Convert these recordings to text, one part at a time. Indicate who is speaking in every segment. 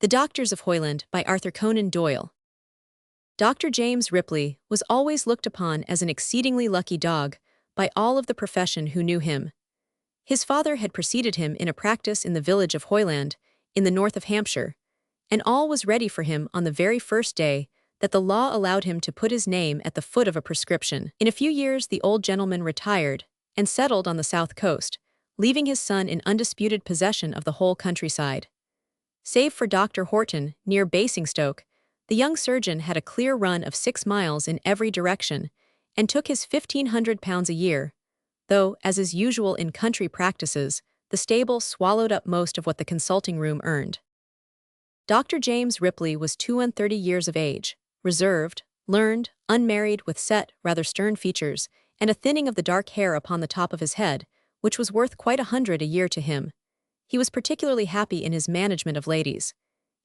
Speaker 1: The Doctors of Hoyland by Arthur Conan Doyle. Dr. James Ripley was always looked upon as an exceedingly lucky dog by all of the profession who knew him. His father had preceded him in a practice in the village of Hoyland, in the north of Hampshire, and all was ready for him on the very first day that the law allowed him to put his name at the foot of a prescription. In a few years the old gentleman retired and settled on the south coast, leaving his son in undisputed possession of the whole countryside. Save for Dr. Horton, near Basingstoke, the young surgeon had a clear run of 6 miles in every direction, and took his £1,500 a year, though, as is usual in country practices, the stable swallowed up most of what the consulting room earned. Dr. James Ripley was 32 years of age, reserved, learned, unmarried, with set, rather stern features, and a thinning of the dark hair upon the top of his head, which was worth quite 100 a year to him. He was particularly happy in his management of ladies.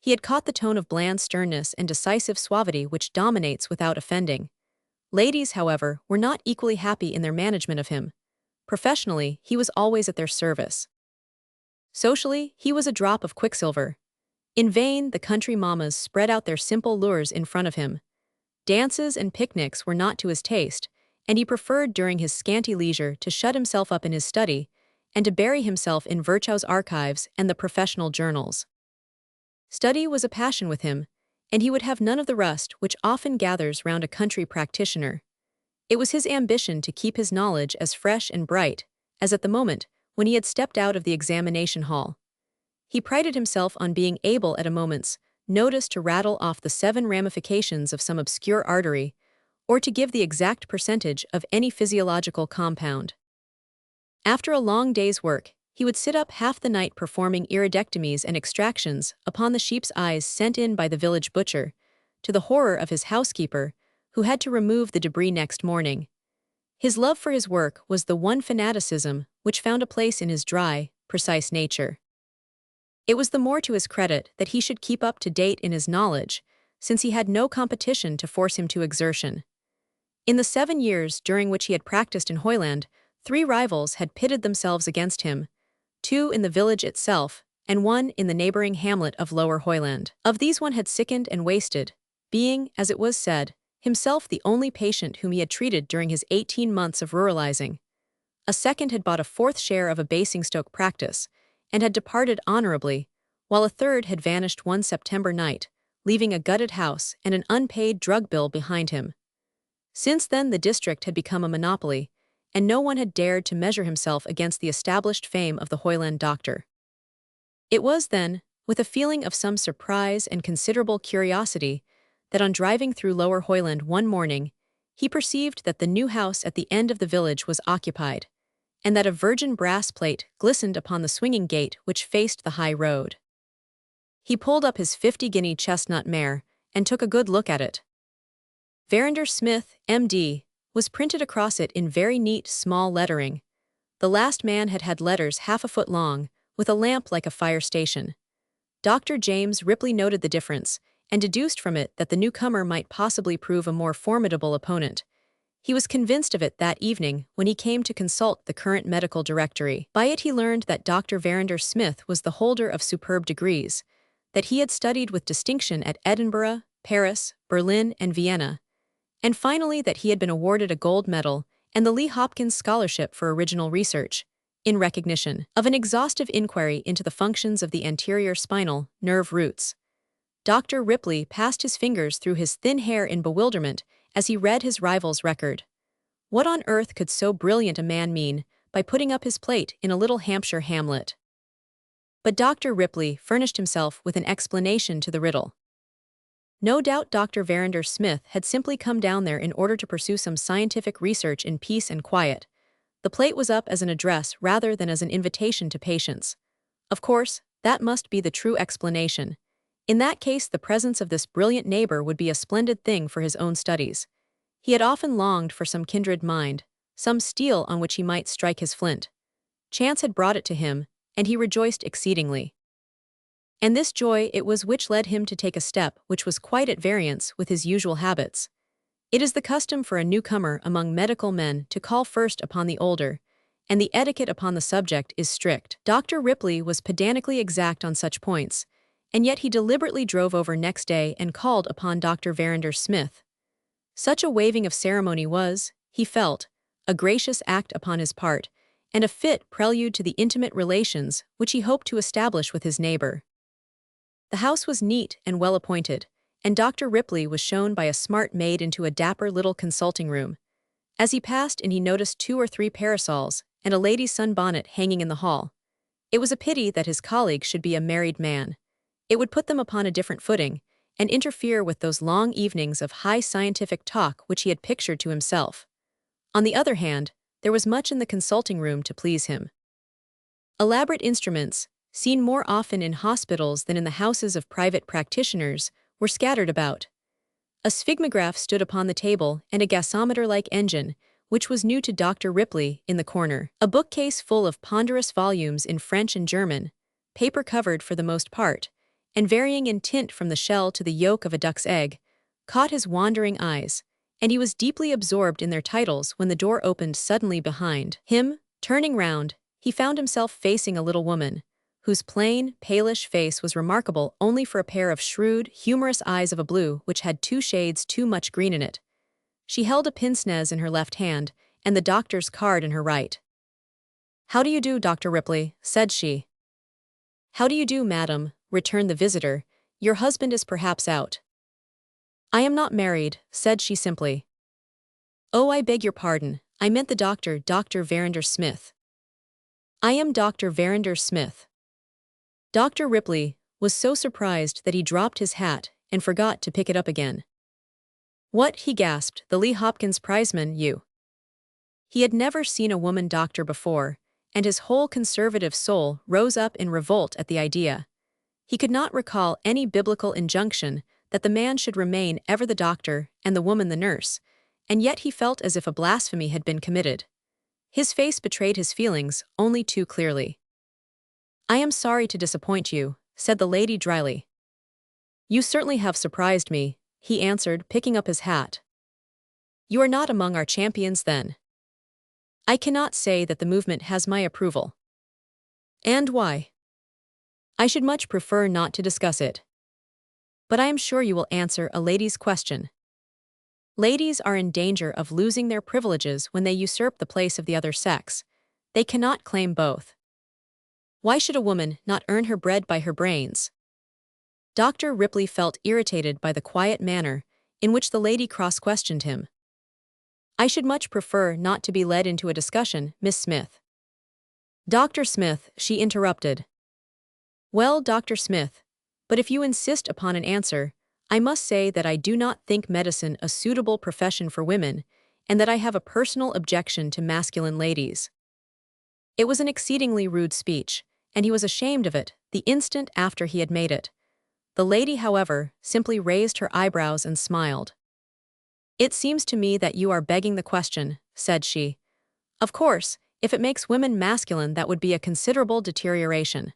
Speaker 1: He had caught the tone of bland sternness and decisive suavity which dominates without offending. Ladies, however, were not equally happy in their management of him. Professionally, he was always at their service. Socially, he was a drop of quicksilver. In vain, the country mammas spread out their simple lures in front of him. Dances and picnics were not to his taste, and he preferred during his scanty leisure to shut himself up in his study and to bury himself in Virchow's archives and the professional journals. Study was a passion with him, and he would have none of the rust which often gathers round a country practitioner. It was his ambition to keep his knowledge as fresh and bright as at the moment when he had stepped out of the examination hall. He prided himself on being able at a moment's notice to rattle off the 7 ramifications of some obscure artery, or to give the exact percentage of any physiological compound. After a long day's work, he would sit up half the night performing iridectomies and extractions upon the sheep's eyes sent in by the village butcher, to the horror of his housekeeper, who had to remove the debris next morning. His love for his work was the one fanaticism which found a place in his dry, precise nature. It was the more to his credit that he should keep up to date in his knowledge, since he had no competition to force him to exertion. In the 7 years during which he had practiced in Hoyland, 3 rivals had pitted themselves against him, 2 in the village itself, and 1 in the neighboring hamlet of Lower Hoyland. Of these one had sickened and wasted, being, as it was said, himself the only patient whom he had treated during his 18 months of ruralizing. A second had bought a 4th share of a Basingstoke practice, and had departed honorably, while a third had vanished one September night, leaving a gutted house and an unpaid drug bill behind him. Since then the district had become a monopoly, and no one had dared to measure himself against the established fame of the Hoyland doctor. It was then, with a feeling of some surprise and considerable curiosity, that on driving through Lower Hoyland one morning, he perceived that the new house at the end of the village was occupied, and that a virgin brass plate glistened upon the swinging gate which faced the high road. He pulled up his 50-guinea chestnut mare and took a good look at it. Verinder Smith, M.D., was printed across it in very neat small lettering. The last man had had letters half a foot long, with a lamp like a fire station. Dr. James Ripley noted the difference, and deduced from it that the newcomer might possibly prove a more formidable opponent. He was convinced of it that evening when he came to consult the current medical directory. By it he learned that Dr. Verinder Smith was the holder of superb degrees, that he had studied with distinction at Edinburgh, Paris, Berlin, and Vienna, and finally that he had been awarded a gold medal and the Lee Hopkins Scholarship for Original Research, in recognition of an exhaustive inquiry into the functions of the anterior spinal nerve roots. Dr. Ripley passed his fingers through his thin hair in bewilderment as he read his rival's record. What on earth could so brilliant a man mean by putting up his plate in a little Hampshire hamlet? But Dr. Ripley furnished himself with an explanation to the riddle. No doubt Dr. Verinder Smith had simply come down there in order to pursue some scientific research in peace and quiet. The plate was up as an address rather than as an invitation to patients. Of course, that must be the true explanation. In that case, the presence of this brilliant neighbor would be a splendid thing for his own studies. He had often longed for some kindred mind, some steel on which he might strike his flint. Chance had brought it to him, and he rejoiced exceedingly. And this joy it was which led him to take a step which was quite at variance with his usual habits. It is the custom for a newcomer among medical men to call first upon the older, and the etiquette upon the subject is strict. Dr. Ripley was pedantically exact on such points, and yet he deliberately drove over next day and called upon Dr. Verinder Smith. Such a waiving of ceremony was, he felt, a gracious act upon his part, and a fit prelude to the intimate relations which he hoped to establish with his neighbor. The house was neat and well-appointed, and Dr. Ripley was shown by a smart maid into a dapper little consulting room. As he passed in, he noticed 2 or 3 parasols and a lady's sunbonnet hanging in the hall. It was a pity that his colleague should be a married man. It would put them upon a different footing, and interfere with those long evenings of high scientific talk which he had pictured to himself. On the other hand, there was much in the consulting room to please him. Elaborate instruments, seen more often in hospitals than in the houses of private practitioners, were scattered about. A sphygmograph stood upon the table and a gasometer-like engine, which was new to Dr. Ripley, in the corner. A bookcase full of ponderous volumes in French and German, paper-covered for the most part, and varying in tint from the shell to the yolk of a duck's egg, caught his wandering eyes, and he was deeply absorbed in their titles when the door opened suddenly behind him. Turning round, he found himself facing a little woman, whose plain, palish face was remarkable only for a pair of shrewd, humorous eyes of a blue which had 2 shades too much green in it. She held a pince-nez in her left hand, and the doctor's card in her right. "How do you do, Dr. Ripley?" said she. "How do you do, madam?" returned the visitor. "Your husband is perhaps out." "I am not married," said she simply. "Oh, I beg your pardon, I meant the doctor, Dr. Verinder Smith." "I am Dr. Verinder Smith." Dr. Ripley was so surprised that he dropped his hat and forgot to pick it up again. "What?" he gasped, "the Lee Hopkins prizeman, you?" He had never seen a woman doctor before, and his whole conservative soul rose up in revolt at the idea. He could not recall any biblical injunction that the man should remain ever the doctor and the woman the nurse, and yet he felt as if a blasphemy had been committed. His face betrayed his feelings only too clearly. "I am sorry to disappoint you," said the lady dryly. "You certainly have surprised me," he answered, picking up his hat. "You are not among our champions, then?" "I cannot say that the movement has my approval." "And why?" "I should much prefer not to discuss it." "But I am sure you will answer a lady's question." "Ladies are in danger of losing their privileges when they usurp the place of the other sex. They cannot claim both." "Why should a woman not earn her bread by her brains?" Dr. Ripley felt irritated by the quiet manner in which the lady cross-questioned him. "I should much prefer not to be led into a discussion, Miss Smith." "Dr. Smith," she interrupted. "Well, Dr. Smith, but if you insist upon an answer, I must say that I do not think medicine a suitable profession for women, and that I have a personal objection to masculine ladies." It was an exceedingly rude speech, and he was ashamed of it the instant after he had made it. The lady, however, simply raised her eyebrows and smiled. "It seems to me that you are begging the question," said she. "Of course, if it makes women masculine, that would be a considerable deterioration."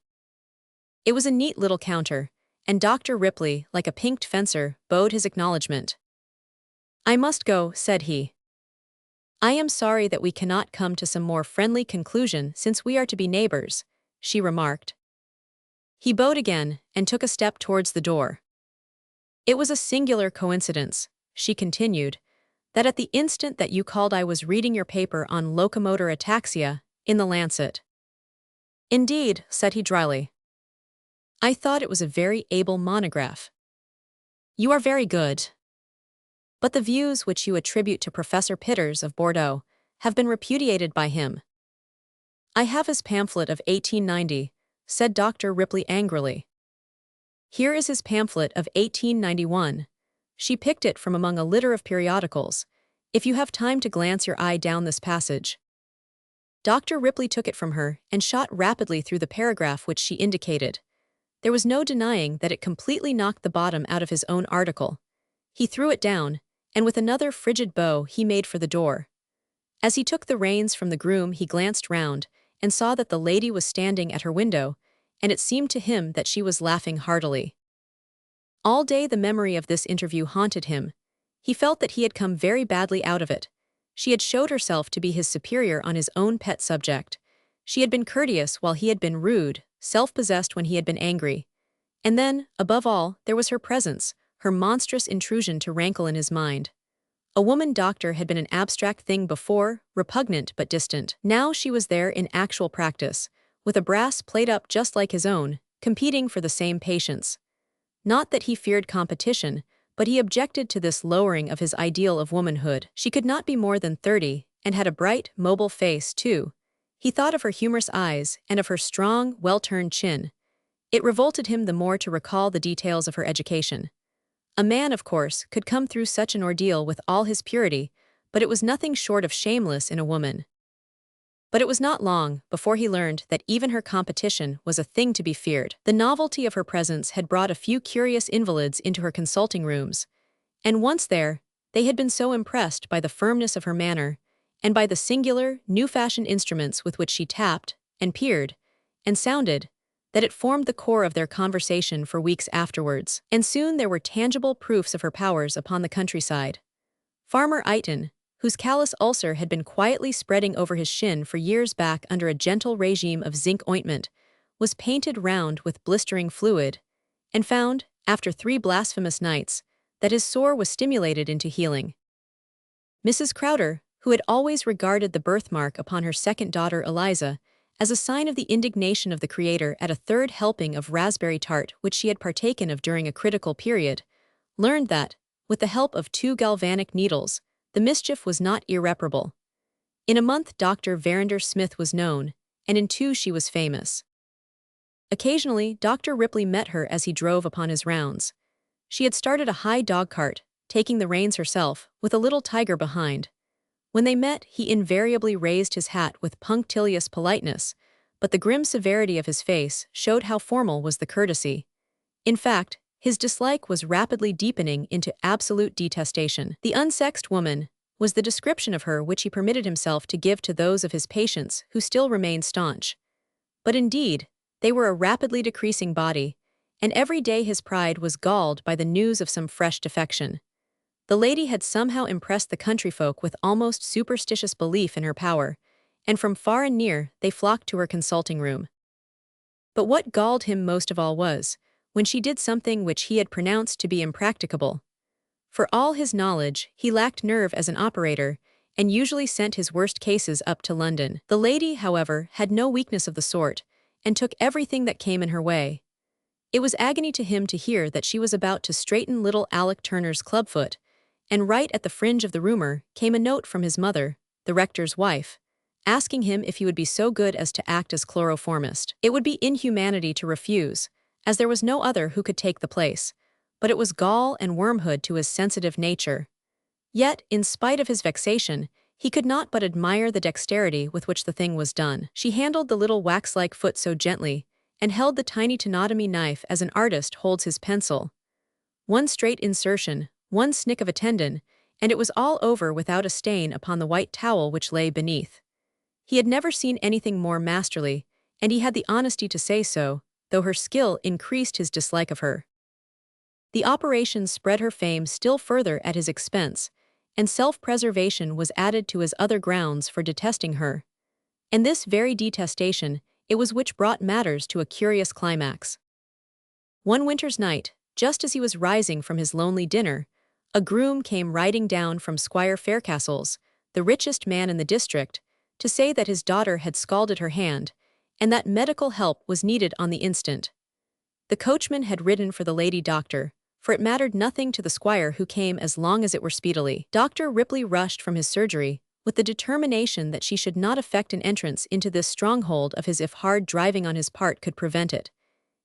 Speaker 1: It was a neat little counter, and Dr. Ripley, like a pinked fencer, bowed his acknowledgment. "I must go," said he. "I am sorry that we cannot come to some more friendly conclusion since we are to be neighbors," she remarked. He bowed again and took a step towards the door. "It was a singular coincidence," she continued, "that at the instant that you called I was reading your paper on locomotor ataxia in the Lancet." "Indeed," said he dryly. "I thought it was a very able monograph." "You are very good. But the views which you attribute to Professor Pitters of Bordeaux have been repudiated by him." "I have his pamphlet of 1890, said Dr. Ripley angrily. "Here is his pamphlet of 1891. She picked it from among a litter of periodicals. "If you have time to glance your eye down this passage." Dr. Ripley took it from her and shot rapidly through the paragraph which she indicated. There was no denying that it completely knocked the bottom out of his own article. He threw it down, and with another frigid bow he made for the door. As he took the reins from the groom, he glanced round and saw that the lady was standing at her window, and it seemed to him that she was laughing heartily. All day the memory of this interview haunted him. He felt that he had come very badly out of it. She had showed herself to be his superior on his own pet subject. She had been courteous while he had been rude, self-possessed when he had been angry. And then, above all, there was her presence, her monstrous intrusion to rankle in his mind. A woman doctor had been an abstract thing before, repugnant but distant. Now she was there in actual practice, with a brass played up just like his own, competing for the same patients. Not that he feared competition, but he objected to this lowering of his ideal of womanhood. She could not be more than 30, and had a bright, mobile face, too. He thought of her humorous eyes, and of her strong, well-turned chin. It revolted him the more to recall the details of her education. A man, of course, could come through such an ordeal with all his purity, but it was nothing short of shameless in a woman. But it was not long before he learned that even her competition was a thing to be feared. The novelty of her presence had brought a few curious invalids into her consulting rooms, and once there, they had been so impressed by the firmness of her manner, and by the singular, new-fashioned instruments with which she tapped, and peered, and sounded, that it formed the core of their conversation for weeks afterwards. And soon there were tangible proofs of her powers upon the countryside. Farmer Eighton, whose callous ulcer had been quietly spreading over his shin for years back under a gentle regime of zinc ointment, was painted round with blistering fluid, and found, after 3 blasphemous nights, that his sore was stimulated into healing. Mrs. Crowder, who had always regarded the birthmark upon her second daughter Eliza as a sign of the indignation of the Creator at a 3rd helping of raspberry tart which she had partaken of during a critical period, learned that, with the help of 2 galvanic needles, the mischief was not irreparable. In a month Dr. Verinder Smith was known, and in 2 she was famous. Occasionally, Dr. Ripley met her as he drove upon his rounds. She had started a high dog cart, taking the reins herself, with a little tiger behind. When they met, he invariably raised his hat with punctilious politeness, but the grim severity of his face showed how formal was the courtesy. In fact, his dislike was rapidly deepening into absolute detestation. The unsexed woman was the description of her which he permitted himself to give to those of his patients who still remained staunch. But indeed, they were a rapidly decreasing body, and every day his pride was galled by the news of some fresh defection. The lady had somehow impressed the country folk with almost superstitious belief in her power, and from far and near they flocked to her consulting room. But what galled him most of all was, when she did something which he had pronounced to be impracticable. For all his knowledge, he lacked nerve as an operator, and usually sent his worst cases up to London. The lady, however, had no weakness of the sort, and took everything that came in her way. It was agony to him to hear that she was about to straighten little Alec Turner's clubfoot, and right at the fringe of the rumor came a note from his mother, the rector's wife, asking him if he would be so good as to act as chloroformist. It would be inhumanity to refuse, as there was no other who could take the place, but it was gall and wormhood to his sensitive nature. Yet, in spite of his vexation, he could not but admire the dexterity with which the thing was done. She handled the little wax-like foot so gently, and held the tiny tenotomy knife as an artist holds his pencil. One straight insertion, one snick of a tendon, and it was all over without a stain upon the white towel which lay beneath. He had never seen anything more masterly, and he had the honesty to say so, though her skill increased his dislike of her. The operation spread her fame still further at his expense, and self-preservation was added to his other grounds for detesting her. And this very detestation, it was which brought matters to a curious climax. One winter's night, just as he was rising from his lonely dinner, a groom came riding down from Squire Faircastle's, the richest man in the district, to say that his daughter had scalded her hand, and that medical help was needed on the instant. The coachman had ridden for the lady doctor, for it mattered nothing to the squire who came as long as it were speedily. Dr. Ripley rushed from his surgery, with the determination that she should not effect an entrance into this stronghold of his if hard driving on his part could prevent it.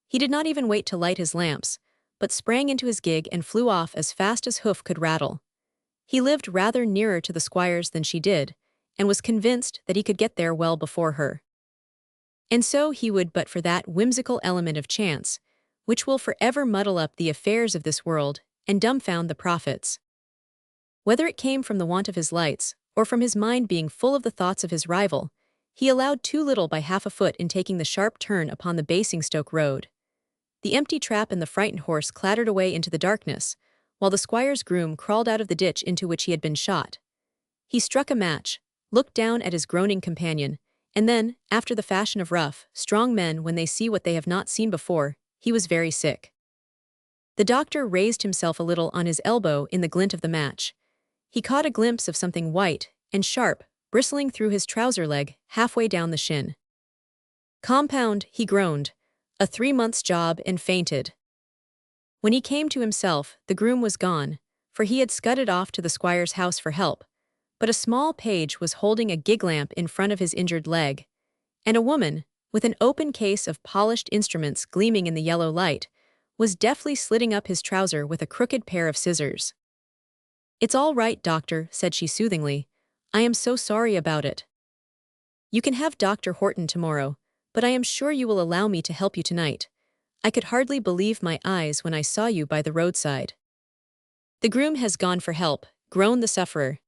Speaker 1: He did not even wait to light his lamps, but sprang into his gig and flew off as fast as hoof could rattle. He lived rather nearer to the squire's than she did, and was convinced that he could get there well before her. And so he would but for that whimsical element of chance, which will forever muddle up the affairs of this world and dumbfound the prophets. Whether it came from the want of his lights, or from his mind being full of the thoughts of his rival, he allowed too little by half a foot in taking the sharp turn upon the Basingstoke road. The empty trap and the frightened horse clattered away into the darkness, while the squire's groom crawled out of the ditch into which he had been shot. He struck a match, looked down at his groaning companion, and then, after the fashion of rough, strong men when they see what they have not seen before, he was very sick. The doctor raised himself a little on his elbow in the glint of the match. He caught a glimpse of something white and sharp, bristling through his trouser leg halfway down the shin. "Compound," he groaned. "A 3 months' job," and fainted. When he came to himself, the groom was gone, for he had scudded off to the squire's house for help, but a small page was holding a gig lamp in front of his injured leg, and a woman, with an open case of polished instruments gleaming in the yellow light, was deftly slitting up his trouser with a crooked pair of scissors. "It's all right, doctor," said she soothingly. "I am so sorry about it. You can have Dr. Horton tomorrow, but I am sure you will allow me to help you tonight. I could hardly believe my eyes when I saw you by the roadside." "The groom has gone for help," groaned the sufferer.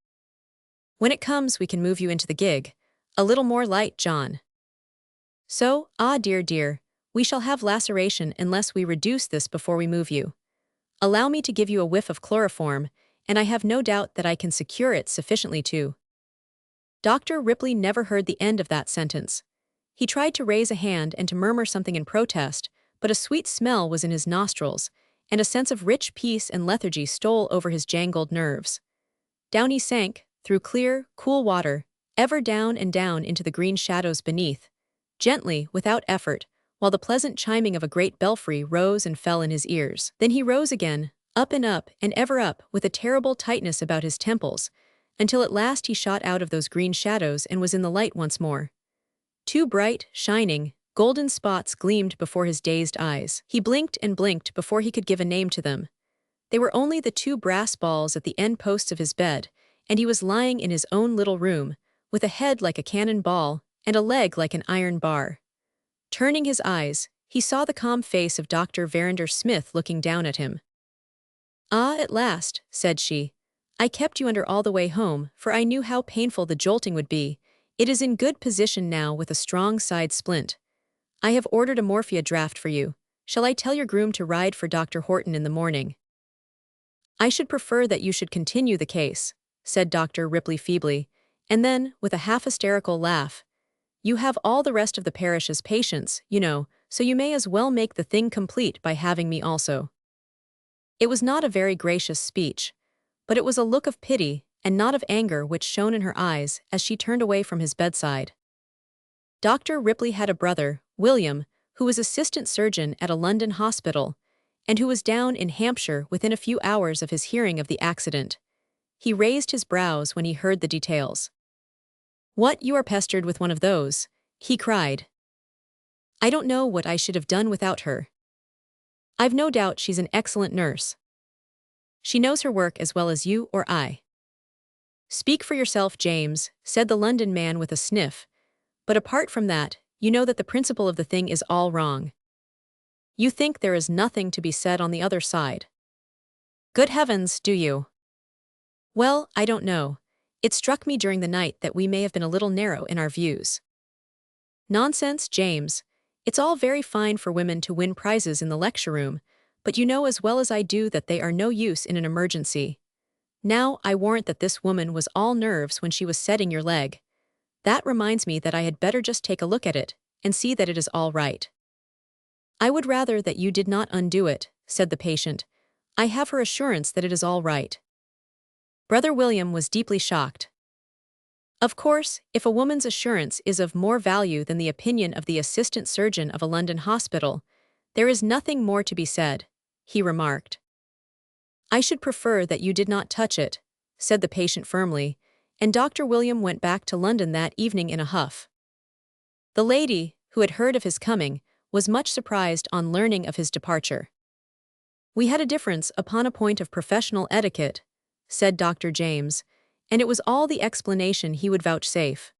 Speaker 1: "When it comes, we can move you into the gig. A little more light, John." "So, dear dear, we shall have laceration unless we reduce this before we move you. Allow me to give you a whiff of chloroform, and I have no doubt that I can secure it sufficiently to—" Dr. Ripley never heard the end of that sentence. He tried to raise a hand and to murmur something in protest, but a sweet smell was in his nostrils, and a sense of rich peace and lethargy stole over his jangled nerves. Down he sank, through clear, cool water, ever down and down into the green shadows beneath, gently, without effort, while the pleasant chiming of a great belfry rose and fell in his ears. Then he rose again, up, and ever up, with a terrible tightness about his temples, until at last he shot out of those green shadows and was in the light once more. Two bright, shining, golden spots gleamed before his dazed eyes. He blinked and blinked before he could give a name to them. They were only the two brass balls at the end posts of his bed, and he was lying in his own little room, with a head like a cannon ball and a leg like an iron bar. Turning his eyes, he saw the calm face of Dr. Verinder Smith looking down at him. "Ah, at last," said she. "I kept you under all the way home, for I knew how painful the jolting would be. It is in good position now with a strong side splint. I have ordered a morphia draught for you. Shall I tell your groom to ride for Dr. Horton in the morning?" "I should prefer that you should continue the case," said Dr. Ripley feebly, and then, with a half-hysterical laugh, "You have all the rest of the parish as patients, you know, so you may as well make the thing complete by having me also." It was not a very gracious speech, but it was a look of pity and not of anger which shone in her eyes as she turned away from his bedside. Dr. Ripley had a brother, William, who was assistant surgeon at a London hospital, and who was down in Hampshire within a few hours of his hearing of the accident. He raised his brows when he heard the details. "What, you are pestered with one of those?" he cried. "I don't know what I should have done without her. I've no doubt she's an excellent nurse. She knows her work as well as you or I." "Speak for yourself, James," said the London man with a sniff, "but apart from that, you know that the principle of the thing is all wrong. You think there is nothing to be said on the other side." "Good heavens, do you?" "Well, I don't know. It struck me during the night that we may have been a little narrow in our views." "Nonsense, James. It's all very fine for women to win prizes in the lecture room, but you know as well as I do that they are no use in an emergency. Now, I warrant that this woman was all nerves when she was setting your leg. That reminds me that I had better just take a look at it, and see that it is all right." "I would rather that you did not undo it," said the patient. "I have her assurance that it is all right." Brother William was deeply shocked. "Of course, if a woman's assurance is of more value than the opinion of the assistant surgeon of a London hospital, there is nothing more to be said," he remarked. "I should prefer that you did not touch it," said the patient firmly, and Dr. William went back to London that evening in a huff. The lady, who had heard of his coming, was much surprised on learning of his departure. "We had a difference upon a point of professional etiquette," said Dr. James, and it was all the explanation he would vouchsafe.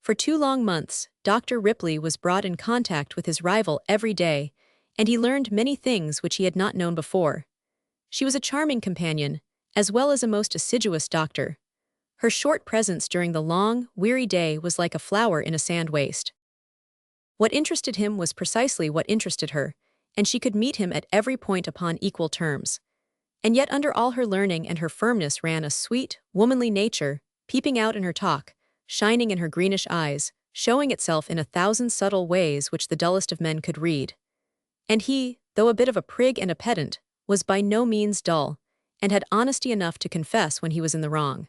Speaker 1: For 2 long months, Dr. Ripley was brought in contact with his rival every day, and he learned many things which he had not known before. She was a charming companion, as well as a most assiduous doctor. Her short presence during the long, weary day was like a flower in a sand waste. What interested him was precisely what interested her, and she could meet him at every point upon equal terms. And yet under all her learning and her firmness ran a sweet, womanly nature, peeping out in her talk, shining in her greenish eyes, showing itself in 1,000 subtle ways which the dullest of men could read. And he, though a bit of a prig and a pedant, was by no means dull, and had honesty enough to confess when he was in the wrong.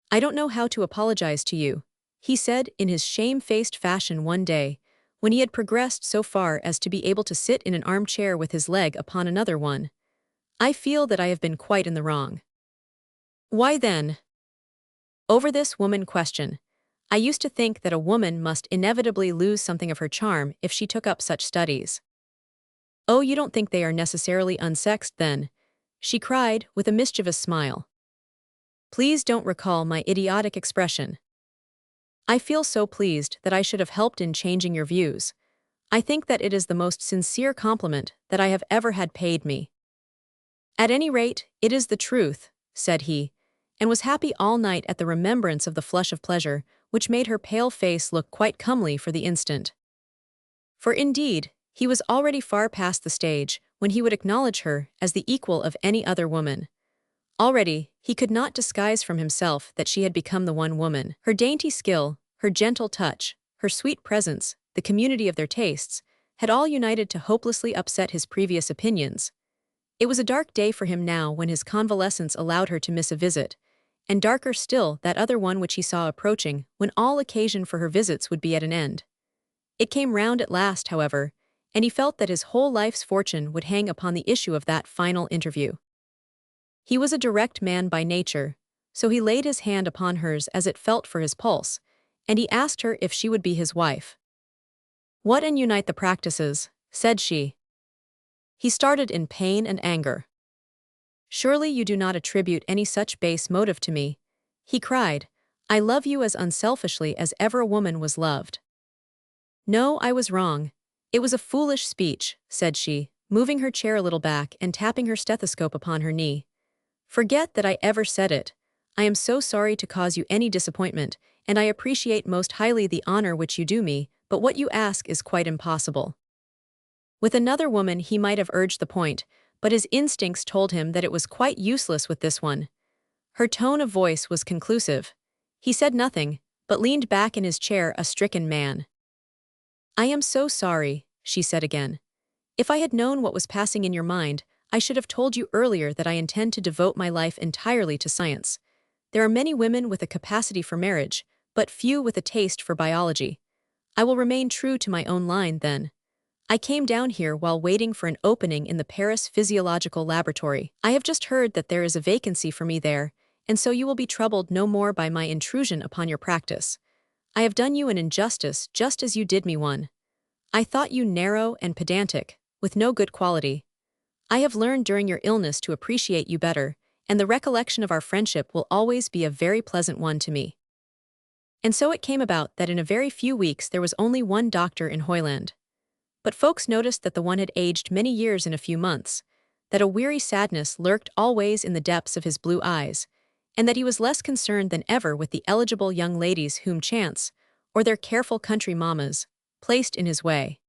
Speaker 1: "I don't know how to apologize to you," he said in his shame-faced fashion one day, when he had progressed so far as to be able to sit in an armchair with his leg upon another one. "I feel that I have been quite in the wrong." "Why then?" "Over this woman question. I used to think that a woman must inevitably lose something of her charm if she took up such studies." "Oh, you don't think they are necessarily unsexed, then?" she cried, with a mischievous smile. "Please don't recall my idiotic expression. I feel so pleased that I should have helped in changing your views. I think that it is the most sincere compliment that I have ever had paid me." "At any rate, it is the truth," said he, and was happy all night at the remembrance of the flush of pleasure, which made her pale face look quite comely for the instant. For indeed, he was already far past the stage when he would acknowledge her as the equal of any other woman. Already, he could not disguise from himself that she had become the one woman. Her dainty skill, her gentle touch, her sweet presence, the community of their tastes, had all united to hopelessly upset his previous opinions. It was a dark day for him now when his convalescence allowed her to miss a visit, and darker still that other one which he saw approaching when all occasion for her visits would be at an end. It came round at last, however, and he felt that his whole life's fortune would hang upon the issue of that final interview. He was a direct man by nature, so he laid his hand upon hers as it felt for his pulse, and he asked her if she would be his wife. "What and unite the practices," said she. He started in pain and anger. "Surely you do not attribute any such base motive to me," he cried. "I love you as unselfishly as ever a woman was loved." "No, I was wrong. It was a foolish speech," said she, moving her chair a little back and tapping her stethoscope upon her knee. "Forget that I ever said it. I am so sorry to cause you any disappointment, and I appreciate most highly the honor which you do me, but what you ask is quite impossible." With another woman he might have urged the point, but his instincts told him that it was quite useless with this one. Her tone of voice was conclusive. He said nothing, but leaned back in his chair a stricken man. "I am so sorry," she said again. "If I had known what was passing in your mind, I should have told you earlier that I intend to devote my life entirely to science. There are many women with a capacity for marriage, but few with a taste for biology. I will remain true to my own line, then. I came down here while waiting for an opening in the Paris Physiological Laboratory. I have just heard that there is a vacancy for me there, and so you will be troubled no more by my intrusion upon your practice. I have done you an injustice just as you did me one. I thought you narrow and pedantic, with no good quality. I have learned during your illness to appreciate you better, and the recollection of our friendship will always be a very pleasant one to me." And so it came about that in a very few weeks there was only one doctor in Hoyland. But folks noticed that the one had aged many years in a few months, that a weary sadness lurked always in the depths of his blue eyes, and that he was less concerned than ever with the eligible young ladies whom chance, or their careful country mammas, placed in his way.